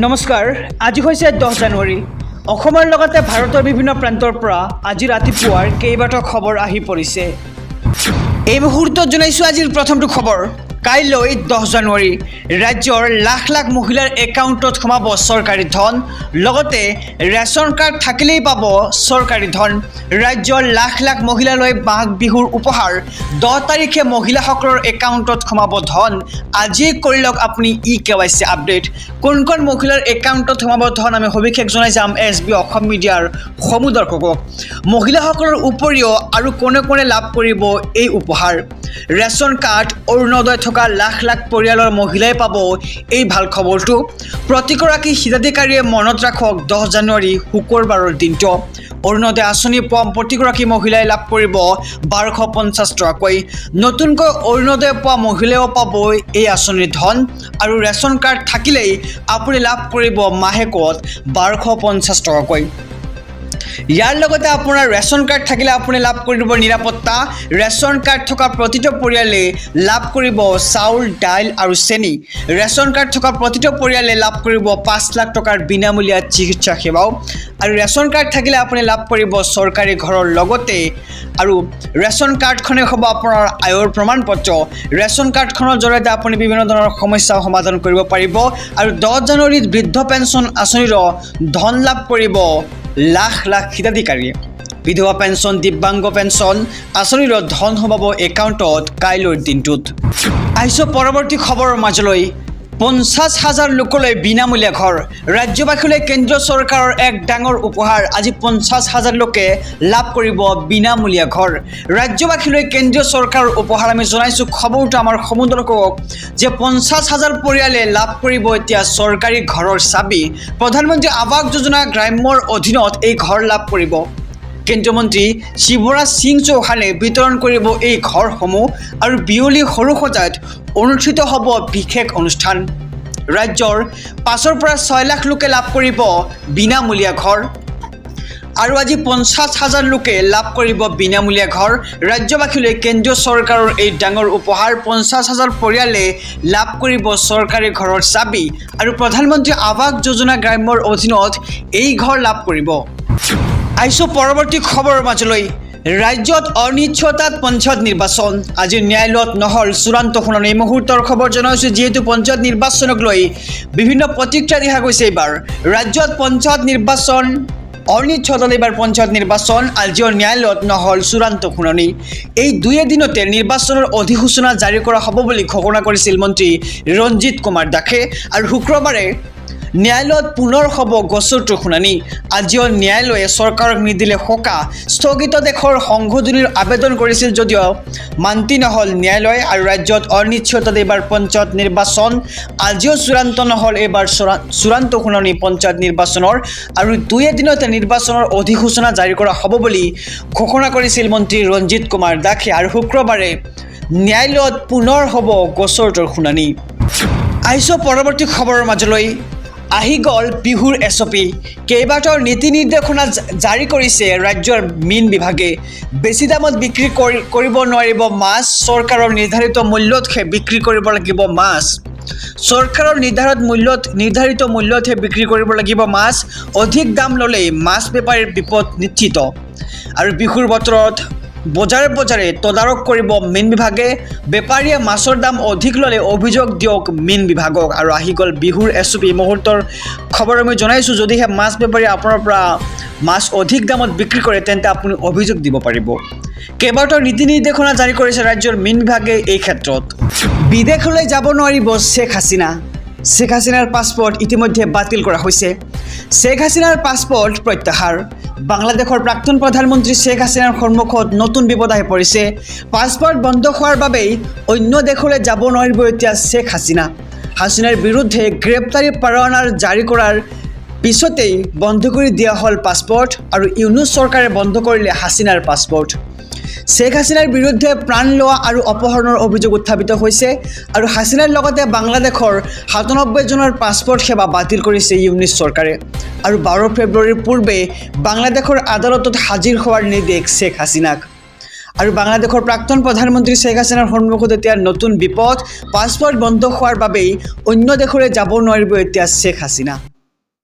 নমস্কাৰ আজি হৈছে 10 জানুৱাৰী অসমৰ লগতে ভাৰতৰ বিভিন্ন প্ৰান্তৰ পৰা আজি ৰাতিপুৱাৰ কেইবাটাও খবৰ আহি পৰিছে এই মুহূৰ্তত জনাইছো আজিৰ প্ৰথমটো খবৰ কাইলৈ 10 জানুৱাৰী ৰাজ্যৰ লাখ লাখ মহিলাৰ একাউণ্টত সোমাব চৰকাৰী ধন লগতে ৰেচন কাৰ্ড থাকিলেই পাব চৰকাৰী ধন ৰাজ্যৰ লাখ লাখ মহিলালৈ মাঘ বিহুৰ উপহাৰ 10 তাৰিখে মহিলাসকলৰ একাউণ্টত সোমাব ধন আজি কৰি লওক আপুনি KYC আপডেট কোন কোন মহিলাৰ একাউণ্টত সোমাব ধন আমি সবিশেষ জনাই যাম SB অসম মিডিয়াৰ সমুদৰ্শকক মহিলাসকলৰ উপৰিও আৰু কোনে কোনে লাভ কৰিব এই উপহাৰ ৰেচন কাৰ্ড অৰুণোদয় থকা লাখ লাখ পৰিয়ালৰ মহিলাই পাব এই ভাল খবৰটো প্ৰতিগৰাকী হিতাধিকাৰীয়ে মনত ৰাখক 10 জানুৱাৰী শুক্ৰবাৰৰ দিনটো অৰুণোদয় আঁচনি পোৱা প্ৰতিগৰাকী মহিলাই লাভ কৰিব 1250 টকাকৈ নতুনকৈ অৰুণোদয় পোৱা মহিলাও পাব এই আঁচনিৰ ধন আৰু ৰেচন কাৰ্ড থাকিলেই আপুনি লাভ কৰিব মাহেকত 1250 টকাকৈ ইয়াৰ লগতে আপোনাৰ ৰেচন কাৰ্ড থাকিলে আপুনি লাভ কৰিব নিৰাপত্তা ৰেচন কাৰ্ড থকা প্ৰতিটো পৰিয়ালে লাভ কৰিব চাউল দাইল আৰু চেনি ৰেচন কাৰ্ড থকা প্ৰতিটো পৰিয়ালে লাভ কৰিব 5 লাখ টকাৰ বিনামূলীয়া চিকিৎসা সেৱাও আৰু ৰেচন কাৰ্ড থাকিলে আপুনি লাভ কৰিব চৰকাৰী ঘৰৰ লগতে আৰু ৰেচন কাৰ্ডখনে হ'ব আপোনাৰ আয়ৰ প্ৰমাণপত্ৰ ৰেচন কাৰ্ডখনৰ জৰিয়তে আপুনি বিভিন্ন ধৰণৰ সমস্যা সমাধান কৰিব পাৰিব আৰু 10 জানুৱাৰীত বৃদ্ধ পেঞ্চন আঁচনিৰ ধন লাভ কৰিব লাখ লাখ হিতাধিকাৰীয়ে বিধৱা পেঞ্চন দিব্যাংগ পেঞ্চন আঁচনিৰ ধন সোমাব একাউণ্টত কাইলৈৰ দিনটোত আহিছোঁ পৰৱৰ্তী খবৰৰ মাজলৈ 50,000 লোকলৈ বিনামূলীয়া ঘৰ ৰাজ্যবাসীলৈ কেন্দ্ৰীয় চৰকাৰৰ এক ডাঙৰ উপহাৰ আজি 50,000 লোকে লাভ কৰিব বিনামূলীয়া ঘৰ ৰাজ্যবাসীলৈ কেন্দ্ৰীয় চৰকাৰৰ উপহাৰ আমি জনাইছোঁ খবৰটো আমাৰ সমুদৰ্শকক যে 50,000 পৰিয়ালে লাভ কৰিব এতিয়া চৰকাৰী ঘৰৰ চাবি প্ৰধানমন্ত্ৰী আৱাস যোজনা গ্ৰাম্যৰ অধীনত এই ঘৰ লাভ কৰিব কেন্দ্ৰীয় মন্ত্ৰী শিৱৰাজ সিং চৌহানে বিতৰণ কৰিব এই ঘৰসমূহ আৰু বিয়লি সৰুসজাইত অনুষ্ঠিত হ'ব বিশেষ অনুষ্ঠান ৰাজ্যৰ 5 পৰা 6 লাখ লোকে লাভ কৰিব বিনামূলীয়া ঘৰ আৰু আজি 50,000 লোকে লাভ কৰিব বিনামূলীয়া ঘৰ ৰাজ্যবাসীলৈ কেন্দ্ৰীয় চৰকাৰৰ এই ডাঙৰ উপহাৰ 50,000 পৰিয়ালে লাভ কৰিব চৰকাৰী ঘৰৰ চাবি আৰু প্ৰধানমন্ত্ৰী আৱাস যোজনা গ্ৰাম্যৰ অধীনত এই ঘৰ লাভ কৰিব আহিছোঁ পৰৱৰ্তী খবৰৰ মাজলৈ ৰাজ্যত অনিশ্চয়তাত পঞ্চায়ত নিৰ্বাচন আজি ন্যায়ালয়ত নহল চূড়ান্ত শুনানি এই মুহূৰ্তৰ খবৰ জনাইছোঁ যিহেতু পঞ্চায়ত নিৰ্বাচনক লৈ বিভিন্ন প্ৰতিক্ৰিয়া দেখা গৈছে এইবাৰ ৰাজ্যত পঞ্চায়ত নিৰ্বাচন অনিশ্চয়তাত এইবাৰ পঞ্চায়ত নিৰ্বাচন আজিও ন্যায়ালয়ত নহল চূড়ান্ত শুনানি এই দুই এদিনতে নিৰ্বাচনৰ অধিসূচনা জাৰি কৰা হ'ব বুলি ঘোষণা কৰিছিল মন্ত্ৰী ৰঞ্জিত কুমাৰ দাসে আৰু শুক্ৰবাৰে ন্যায়ালয়ত পুনৰ হ'ব গোচৰটোৰ শুনানি আজিও ন্যায়ালয়ে চৰকাৰক নিদিলে সকা স্থগিতাদেশৰ সংশোধনীৰ আবেদন কৰিছিল যদিও মান্তি নহল ন্যায়ালয় আৰু ৰাজ্যত অনিশ্চয়তাত এইবাৰ পঞ্চায়ত নিৰ্বাচন আজিও চূড়ান্ত নহল এইবাৰ চূড়ান্ত শুনানি পঞ্চায়ত নিৰ্বাচনৰ আৰু দুই এদিনতে নিৰ্বাচনৰ অধিসূচনা জাৰি কৰা হ'ব বুলি ঘোষণা কৰিছিল মন্ত্ৰী ৰঞ্জিত কুমাৰ দাসে আৰু শুক্ৰবাৰে ন্যায়ালয়ত পুনৰ হ'ব গোচৰটোৰ শুনানি আহিছোঁ পৰৱৰ্তী খবৰৰ মাজলৈ আহি গ'ল বিহুৰ SOP কেইবাটাও নীতি নিৰ্দেশনা জাৰি কৰিছে ৰাজ্যৰ মীন বিভাগে বেছি দামত বিক্ৰী কৰিব নোৱাৰিব মাছ চৰকাৰৰ নিৰ্ধাৰিত মূল্যতহে বিক্ৰী কৰিব লাগিব মাছ চৰকাৰৰ নিৰ্ধাৰিত মূল্যতহে বিক্ৰী কৰিব লাগিব মাছ অধিক দাম ল'লেই মাছ বেপাৰীৰ বিপদ নিশ্চিত আৰু বিহুৰ বতৰত বজাৰে তদাৰক কৰিব মীন বিভাগে বেপাৰীয়ে মাছৰ দাম অধিক ল'লে অভিযোগ দিয়ক মীন বিভাগক আৰু আহি গ'ল বিহুৰ SOP মুহূৰ্তৰ খবৰ আমি জনাইছোঁ যদিহে মাছ বেপাৰীয়ে আপোনাৰ পৰা মাছ অধিক দামত বিক্ৰী কৰে তেন্তে আপুনি অভিযোগ দিব পাৰিব কেইবাটাও নীতি নিৰ্দেশনা জাৰি কৰিছে ৰাজ্যৰ মীন বিভাগে এই ক্ষেত্ৰত বিদেশলৈ যাব নোৱাৰিব শেখ হাছিনাৰ পাছপৰ্ট ইতিমধ্যে বাতিল কৰা হৈছে শেখ হাছিনাৰ পাছপৰ্ট প্ৰত্যাহাৰ বাংলাদেশৰ প্ৰাক্তন প্ৰধানমন্ত্ৰী শেখ হাছিনাৰ সন্মুখত নতুন বিপদ আহি পৰিছে পাছপৰ্ট বন্ধ হোৱাৰ বাবেই অন্য দেশলৈ যাব নোৱাৰিব এতিয়া শেখ হাছিনাৰ বিৰুদ্ধে গ্ৰেপ্তাৰী পৰোৱানা জাৰি কৰাৰ পিছতেই বন্ধ কৰি দিয়া হ'ল পাছপৰ্ট আৰু ইউনুছ চৰকাৰে বন্ধ কৰিলে হাছিনাৰ পাছপৰ্ট শেখ হাছিনাৰ বিৰুদ্ধে প্ৰাণ লোৱা আৰু অপহৰণৰ অভিযোগ উত্থাপিত হৈছে আৰু হাছিনাৰ লগতে বাংলাদেশৰ 97 জনৰ পাছপৰ্ট সেৱা বাতিল কৰিছে ইউনুছ চৰকাৰে আৰু 12 ফেব্ৰুৱাৰীৰ পূৰ্বে বাংলাদেশৰ আদালতত হাজিৰ হোৱাৰ নিৰ্দেশ শেখ হাছিনাক আৰু বাংলাদেশৰ প্ৰাক্তন প্ৰধানমন্ত্ৰী শ্বেখ হাছিনাৰ সন্মুখত এতিয়া নতুন বিপদ। পাছপৰ্ট বন্ধ হোৱাৰ বাবেই অন্য দেশলৈ যাব নোৱাৰিব এতিয়া শ্বেখ হাছিনা।